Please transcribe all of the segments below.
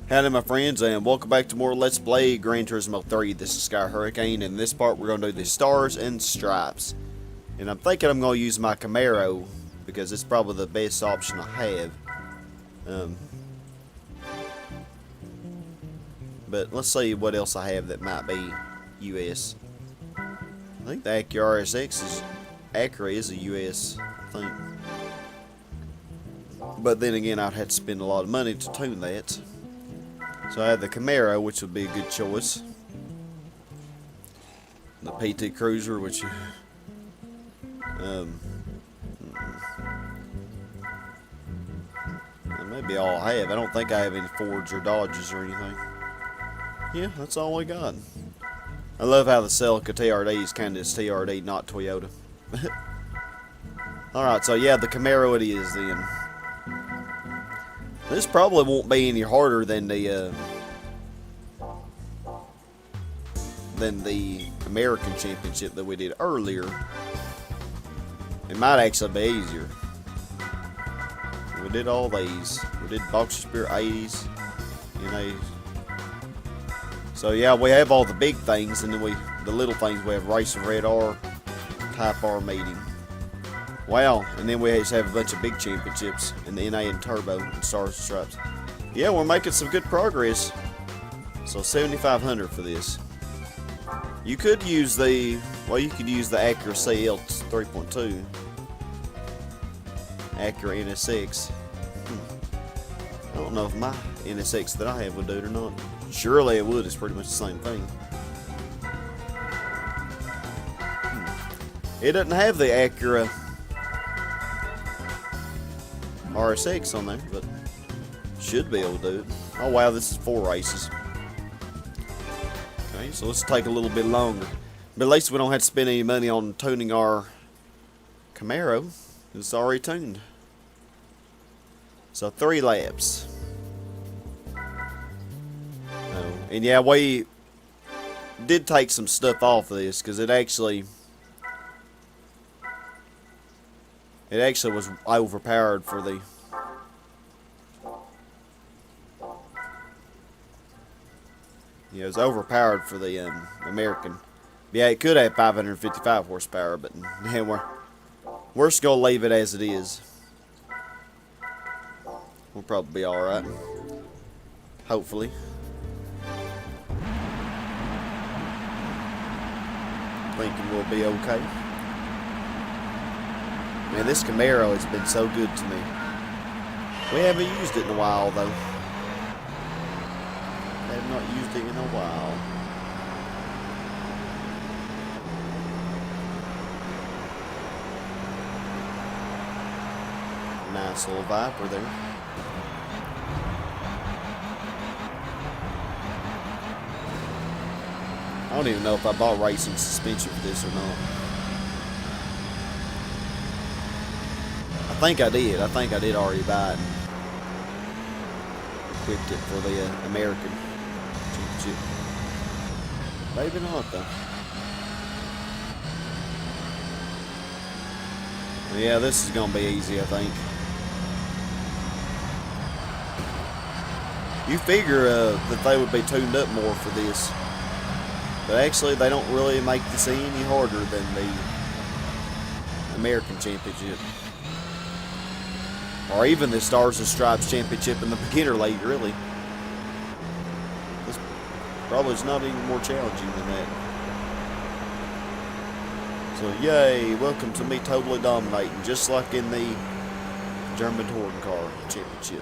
Howdy my friends, and welcome back to more Let's Play Gran Turismo 3. This is Sky Hurricane, and in this part we're going to do the Stars and Stripes. And I'm thinking I'm going to use my Camaro, because it's probably the best option I have. But let's see what else I have that might be US. I think the Acura Acura is a US, I think. But then again, I'd have to spend a lot of money to tune that. So I have the Camaro, which would be a good choice. The PT Cruiser, which that may be all I have. I don't think I have any Fords or Dodges or anything. Yeah, that's all we got. I love how the Celica TRD is kind of TRD, not Toyota. Alright, so yeah, the Camaro it is then. This probably won't be any harder than the American Championship that we did earlier. It might actually be easier. We did all these. We did Boxer Spirit 80s, So yeah, we have all the big things, and then the little things we have Race of Red R, Type R meeting. Wow, and then we just have a bunch of big championships in the NA and Turbo and Stars and Stripes. Yeah, we're making some good progress. So 7,500 for this. You could use you could use the Acura CL 3.2. Acura NSX. I don't know if my NSX that I have would do it or not. Surely it would, it's pretty much the same thing. It doesn't have the Acura RSX on there, but should be able to do it. Oh wow, this is 4 races. Okay, so let's take a little bit longer. But at least we don't have to spend any money on tuning our Camaro. It's already tuned. So 3 laps. Oh, and yeah, we did take some stuff off of this because it actually was overpowered for the it was overpowered for the American. Yeah, it could have 555 horsepower, but yeah, we're just gonna leave it as it is. We'll probably be all right. Hopefully. Thinking we'll be okay. Man, this Camaro has been so good to me. We haven't used it in a while, though. I have not used it in a while. Nice little Viper there. I don't even know if I bought racing suspension for this or not. I think I did. I think I did already buy it. Equipped it for the American Championship. Maybe not though. Yeah, this is gonna be easy, I think. You figure that they would be tuned up more for this, but actually they don't really make this any harder than the American Championship. Or even the Stars and Stripes Championship in the beginner league, really. This probably is not any more challenging than that. So, yay, welcome to me totally dominating, just like in the German Touring Car Championship.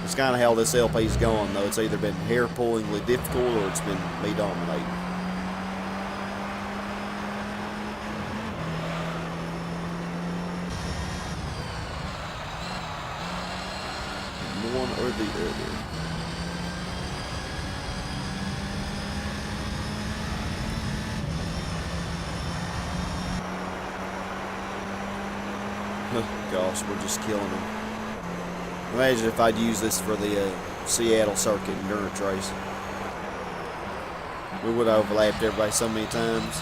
It's kind of how this LP's going, though. It's either been hair-pullingly difficult or it's been me dominating. One or the other. Gosh, we're just killing them. Imagine if I'd use this for the Seattle Circuit Endurance race. We would have overlapped everybody so many times.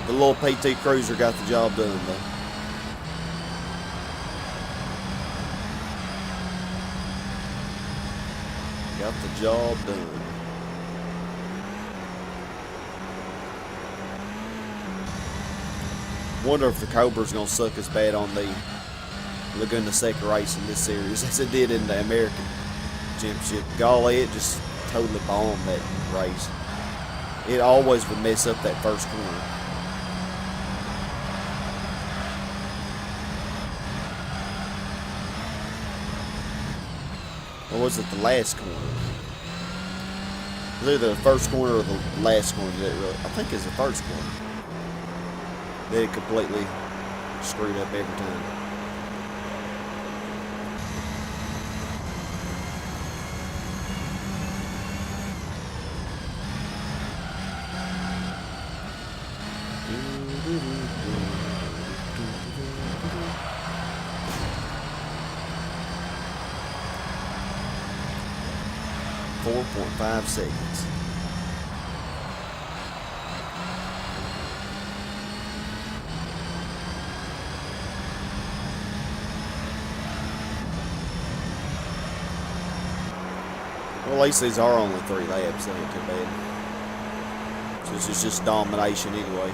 The little PT Cruiser got the job done, though. Got the job done. Wonder if the Cobra's gonna suck as bad on the Laguna Seca race in this series as it did in the American Championship. Golly, it just totally bombed that race. It always would mess up that first corner. Or was it the last corner? Was it either the first corner or the last corner? I think it's the first corner. They completely screwed up every time. .5 seconds. Well, at least these are only 3 laps. That ain't too bad. So this is just domination anyway.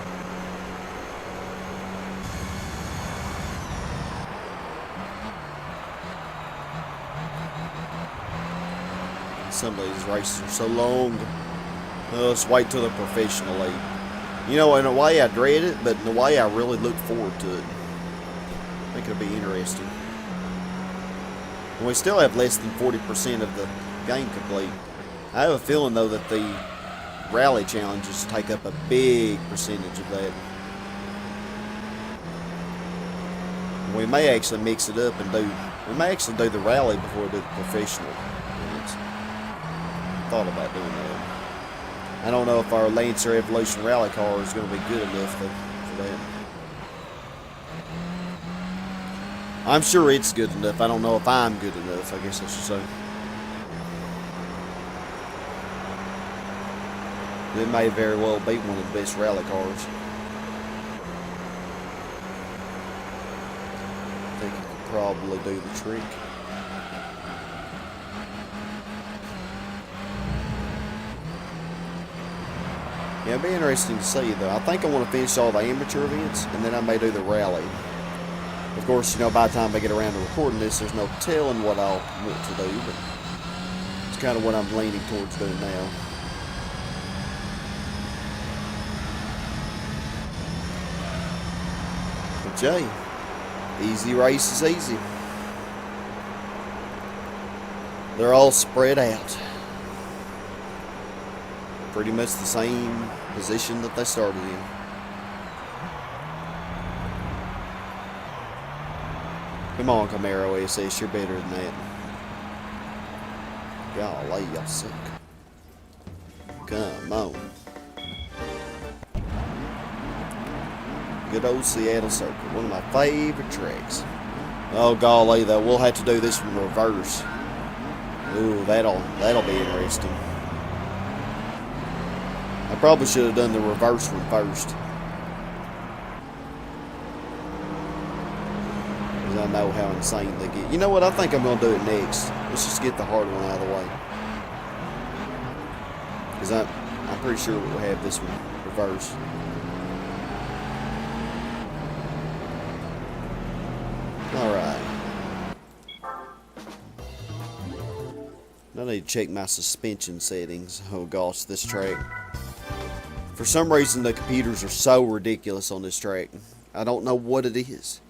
Some of these races are so long. Let's wait till the professional league. You know, in a way I dread it, but in a way I really look forward to it. I think it'll be interesting. And we still have less than 40% of the game complete. I have a feeling though that the rally challenges take up a big percentage of that. We may actually mix it up and we may actually do the rally before we do the professional. Thought about doing that. I don't know if our Lancer Evolution rally car is going to be good enough for that. I'm sure it's good enough. I don't know if I'm good enough, I guess I should say. It may very well be one of the best rally cars. I think it could probably do the trick. Yeah, it'd be interesting to see though. I think I want to finish all the amateur events and then I may do the rally. Of course, you know, by the time I get around to recording this, there's no telling what I'll want to do, but it's kind of what I'm leaning towards doing now. But Jay, easy race is easy. They're all spread out. Pretty much the same position that they started in. Come on, Camaro SS, you're better than that. Golly, y'all suck. Come on. Good old Seattle Circuit, one of my favorite tracks. Oh golly, though, we'll have to do this in reverse. Ooh, that'll be interesting. I probably should have done the reverse one first. Because I know how insane they get. You know what? I think I'm going to do it next. Let's just get the hard one out of the way. Because I'm pretty sure we'll have this one reversed. Alright. I need to check my suspension settings. Oh gosh, this track. For some reason, the computers are so ridiculous on this track. I don't know what it is.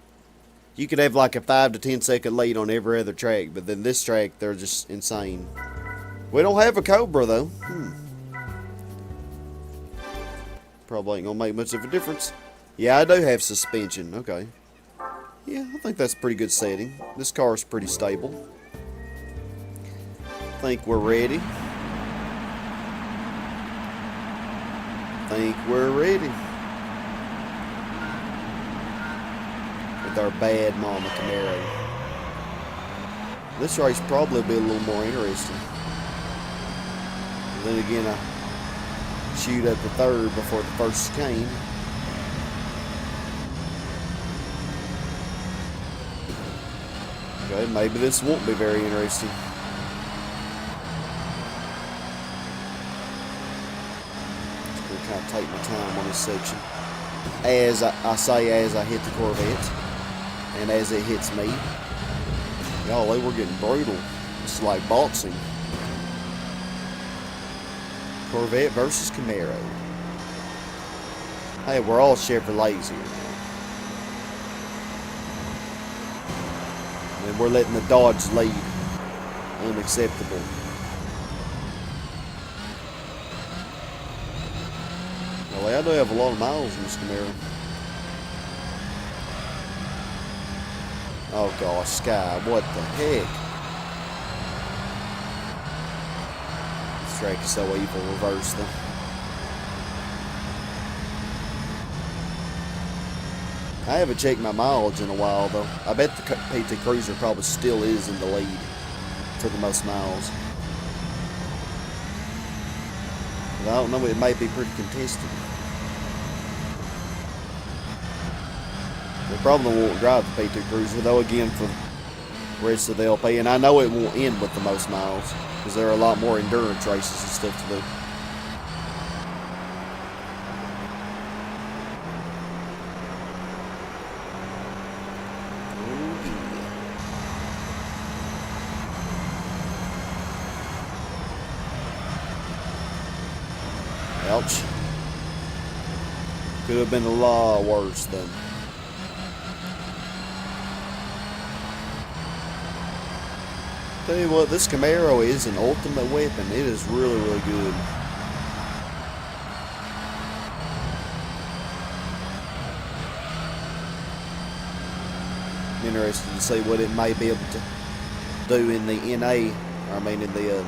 You could have like a 5 to 10 second lead on every other track, but then this track, they're just insane. We don't have a Cobra, though. Probably ain't gonna make much of a difference. Yeah, I do have suspension. Okay. Yeah, I think that's a pretty good setting. This car is pretty stable. I think we're ready. Think we're ready with our bad mama Camaro. This race probably will be a little more interesting. And then again, I shoot up the third before the first came. Okay, maybe this won't be very interesting. kind of take my time on this section. As I say, as I hit the Corvette, and as it hits me. Y'all, we're getting brutal. It's like boxing. Corvette versus Camaro. Hey, we're all Chevrolets here now. And we're letting the Dodge lead. Unacceptable. Well, I do have a lot of miles in this Camaro. Oh gosh, Sky, what the heck? This track is so evil. Reverse them. I haven't checked my mileage in a while though. I bet the PT Cruiser probably still is in the lead for the most miles. But I don't know, it may be pretty contested. We probably won't drive the PT Cruiser though again for the rest of the LP, and I know it won't end with the most miles because there are a lot more endurance races and stuff to do. Ouch. Could have been a lot worse though. Tell you what, this Camaro is an ultimate weapon. It is really, really good. I'm interested to see what it may be able to do in the NA, I mean in the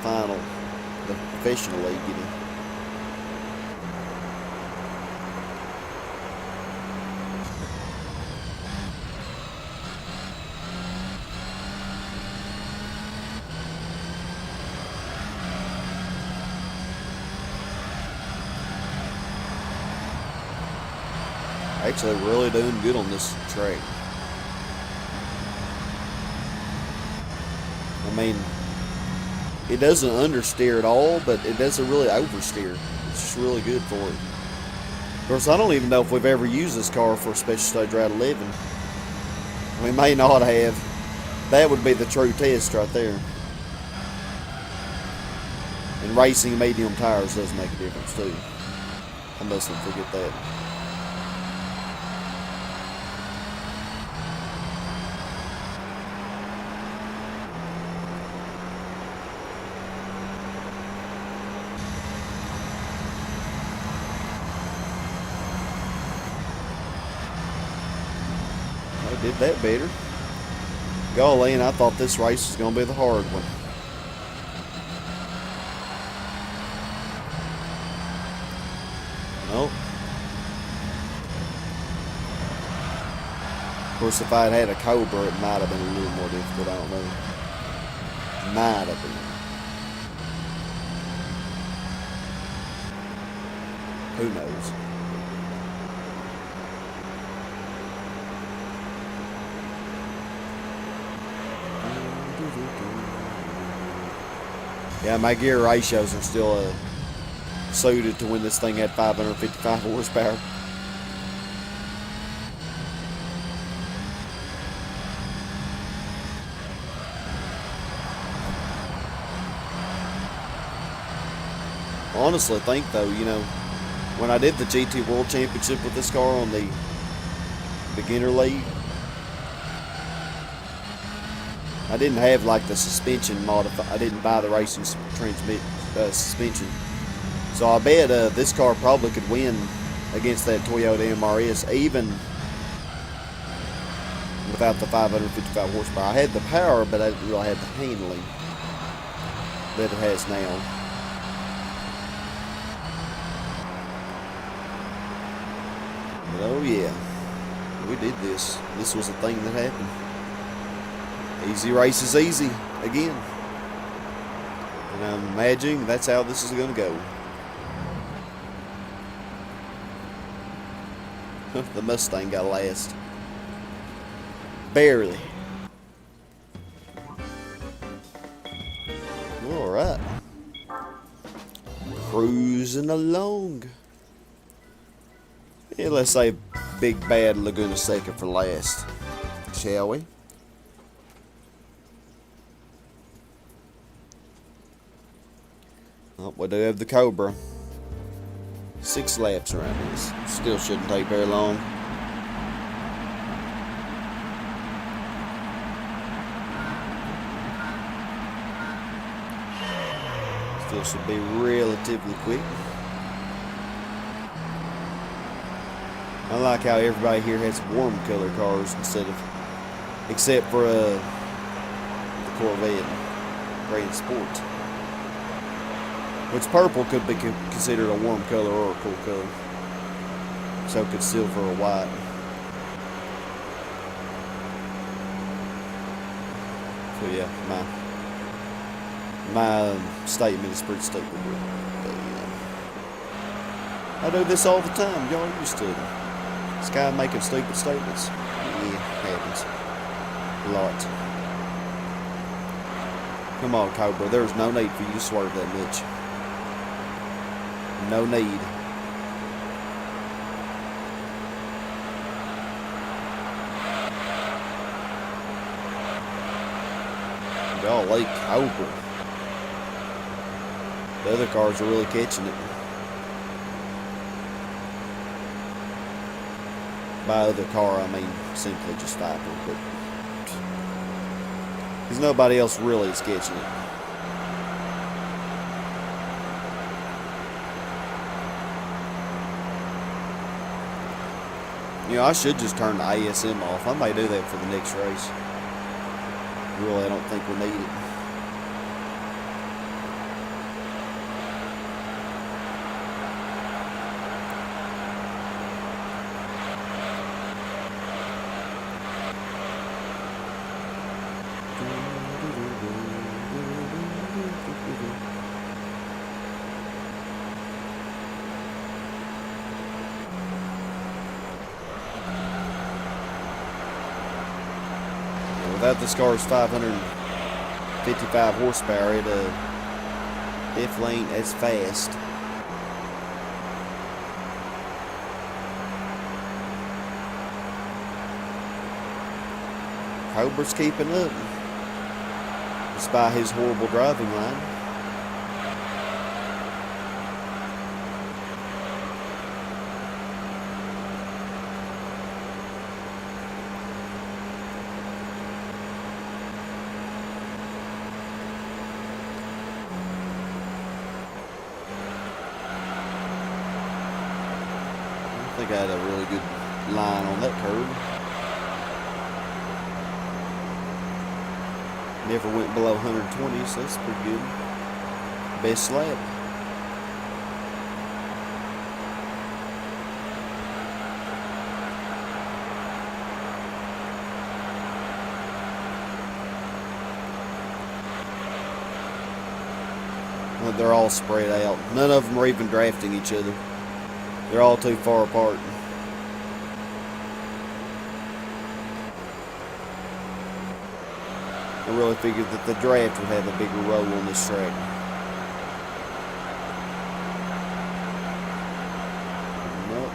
final, the professional league, you know. Actually really doing good on this track. I mean, it doesn't understeer at all, but it doesn't really oversteer. It's just really good for it. Of course, I don't even know if we've ever used this car for a Special Stage Route 11. We may not have. That would be the true test right there. And racing medium tires does make a difference too. I mustn't forget that. Did that better. Golly, and I thought this race was going to be the hard one. Nope. Of course, if I had had a Cobra, it might have been a little more difficult. I don't know. Might have been. Who knows? Yeah, my gear ratios are still suited to when this thing had 555 horsepower. Honestly, think though, you know, when I did the GT World Championship with this car on the beginner league, I didn't have like the suspension modified. I didn't buy the racing suspension. So I bet this car probably could win against that Toyota MRS even without the 555 horsepower. I had the power, but I didn't really have the handling that it has now. But oh yeah, we did this. This was a thing that happened. Easy race is easy again. And I'm imagining that's how this is going to go. The Mustang got last. Barely. Alright. cruising along. Yeah, let's say big bad Laguna Seca for last, shall we? Oh, we do have the Cobra. 6 laps around this. Still shouldn't take very long. Still should be relatively quick. I like how everybody here has warm color cars except for the Corvette Grand Sport. Which purple could be considered a warm color or a cool color. So could silver or white. So yeah, my statement is pretty stupid. But, I do this all the time. Y'all used to it. This guy making stupid statements. Yeah, happens. A lot. Come on, Cobra. There's no need for you to swerve that much. No need. Golly, Cobra. The other cars are really catching it. By other car, I mean simply just Viper, but because nobody else really is catching it. You know, I should just turn the ASM off. I may do that for the next race. Really, I don't think we need it. Without this car's 555 horsepower, it definitely ain't as fast. Cobra's keeping up, despite his horrible driving line. I think I had a really good line on that curve. Never went below 120, so that's pretty good. Best lap. Well, they're all spread out. None of them are even drafting each other. They're all too far apart. I really figured that the draft would have a bigger role on this track. Nope.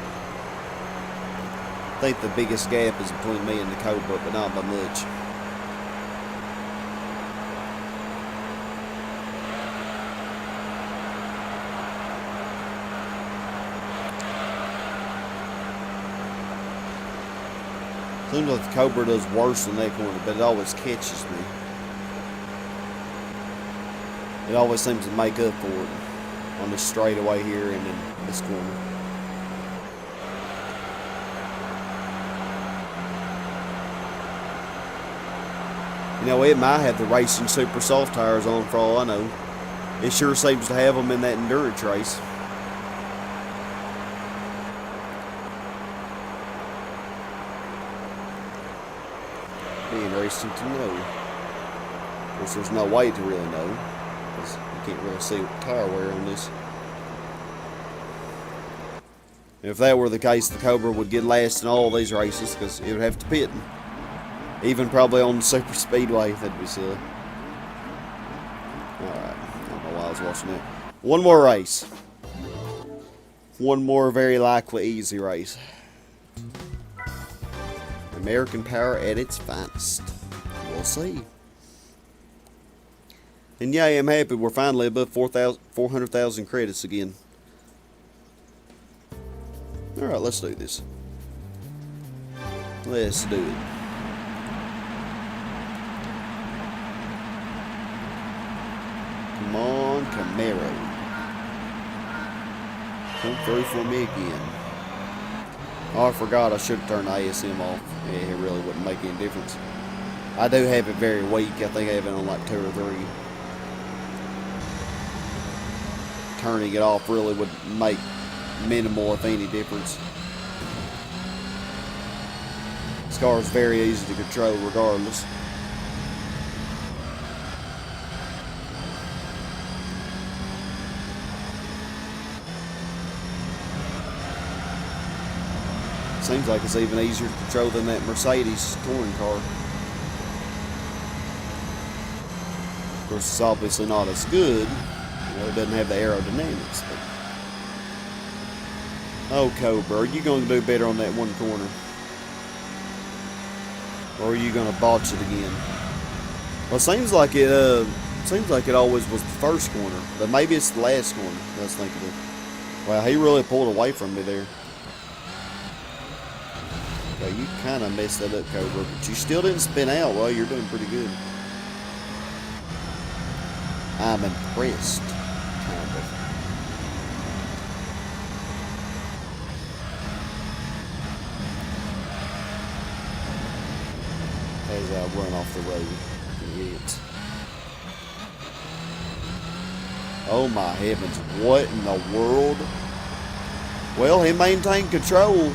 I think the biggest gap is between me and the Cobra, but not by much. Seems like the Cobra does worse in that corner, but it always catches me. It always seems to make up for it on this straightaway here and in this corner. You know, it might have the racing super soft tires on for all I know. It sure seems to have them in that endurance race. Be interesting to know. Of course, there's no way to really know, because you can't really see tire wear on this. If that were the case, the Cobra would get last in all these races, because it would have to pit. Even probably on the super speedway. That'd be silly. Alright, I don't know why I was watching that. One more race. One more very likely easy race. American power at its finest. We'll see. And yeah, I'm happy we're finally above 400,000 credits again. Alright, let's do this. Let's do it. Come on, Camaro. Come through for me again. Oh, I forgot I should have turned the ASM off. Yeah, it really wouldn't make any difference. I do have it very weak. I think I have it on like 2 or 3. Turning it off really would make minimal, if any, difference. This car is very easy to control regardless. Seems like it's even easier to control than that Mercedes touring car. Of course, it's obviously not as good. You know, it doesn't have the aerodynamics. But... oh, Cobra, are you going to do better on that one corner? Or are you going to botch it again? Well, it seems like it always was the first corner, but maybe it's the last corner. I was thinking of. Wow, he really pulled away from me there. Okay, you kind of messed that up, Cobra, but you still didn't spin out. Well, you're doing pretty good. I'm impressed. Kind of. As I run off the road. Idiots. Oh my heavens, what in the world? Well, he maintained control.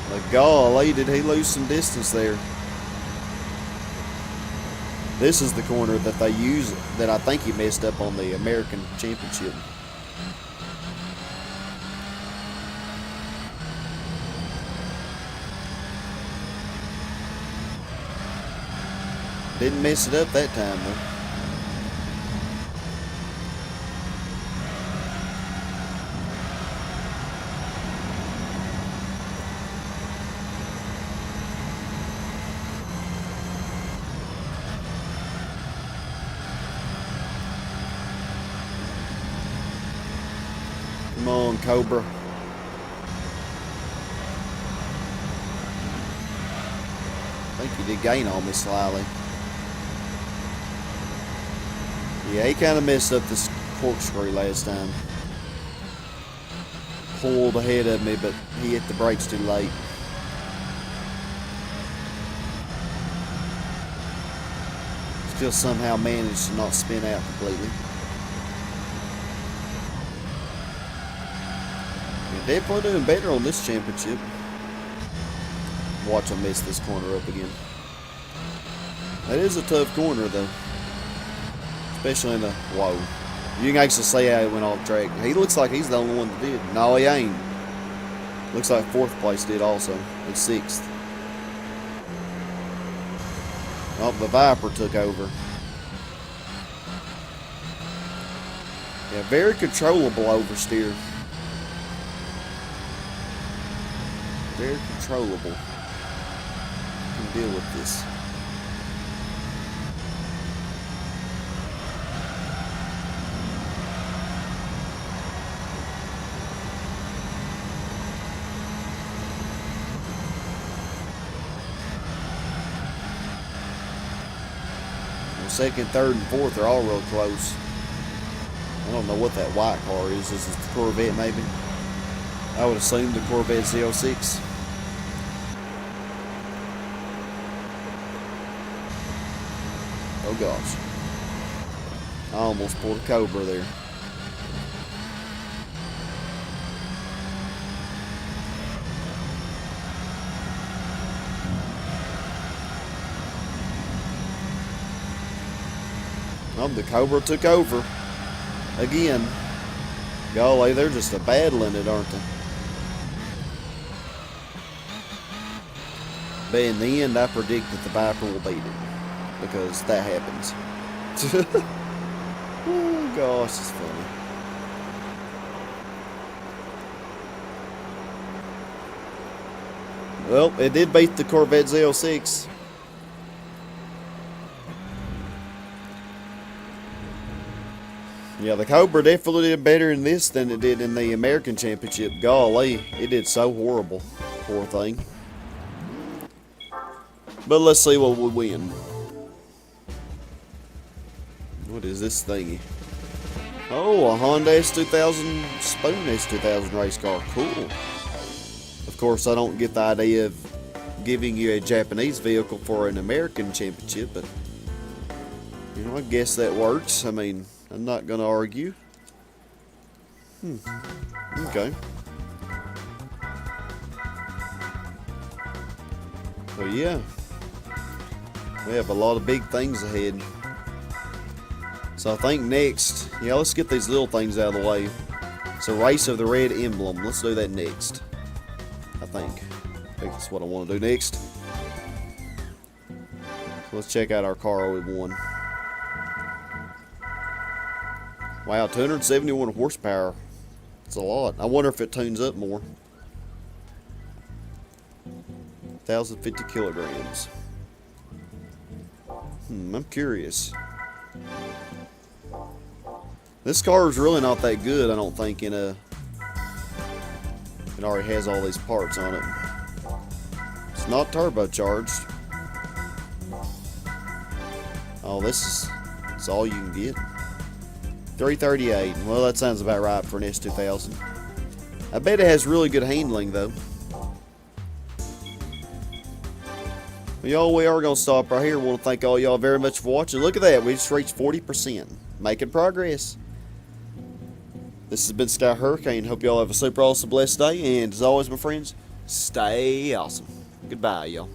But golly, did he lose some distance there. This is the corner that they use, that I think he messed up on the American Championship. Didn't mess it up that time though. Come on, Cobra. I think he did gain on me slightly. Yeah, he kind of messed up this corkscrew last time. Pulled ahead of me, but he hit the brakes too late. Still somehow managed to not spin out completely. Yeah, definitely doing better on this championship. Watch him mess this corner up again. That is a tough corner though. Especially in the, whoa. You can actually see how he went off track. He looks like he's the only one that did. No, he ain't. Looks like 4th place did also. And 6th. Oh, the Viper took over. Yeah, very controllable oversteer. Very controllable. Can deal with this. Second, third, and fourth are all real close. I don't know what that white car is. Is it the Corvette maybe? I would assume the Corvette Z06. Oh gosh. I almost pulled a Cobra there. Oh, the Cobra took over. Again. Golly, they're just a battling it, aren't they? But in the end, I predict that the Viper will beat it. Because that happens. Oh, gosh, it's funny. Well, it did beat the Corvette Z06. Yeah, the Cobra definitely did better in this than it did in the American Championship. Golly, it did so horrible. Poor thing. But let's see what we win. What is this thingy? Oh, a Honda S2000 Spoon S2000 race car. Cool. Of course, I don't get the idea of giving you a Japanese vehicle for an American championship, but you know, I guess that works. I mean, I'm not going to argue. Okay. Well, yeah. We have a lot of big things ahead. So I think next, yeah, let's get these little things out of the way. It's a race of the red emblem. Let's do that next. I think that's what I want to do next. So let's check out our car we won. Wow, 271 horsepower. That's a lot. I wonder if it tunes up more. 1,050 kilograms. I'm curious. This car is really not that good, I don't think, it already has all these parts on it. It's not turbocharged. Oh, it's all you can get. 338. Well, that sounds about right for an S2000. I bet it has really good handling, though. Well, y'all, we are going to stop right here. I want to thank all y'all very much for watching. Look at that. We just reached 40%. Making progress. This has been Sky Hurricane. Hope y'all have a super awesome, blessed day. And as always, my friends, stay awesome. Goodbye, y'all.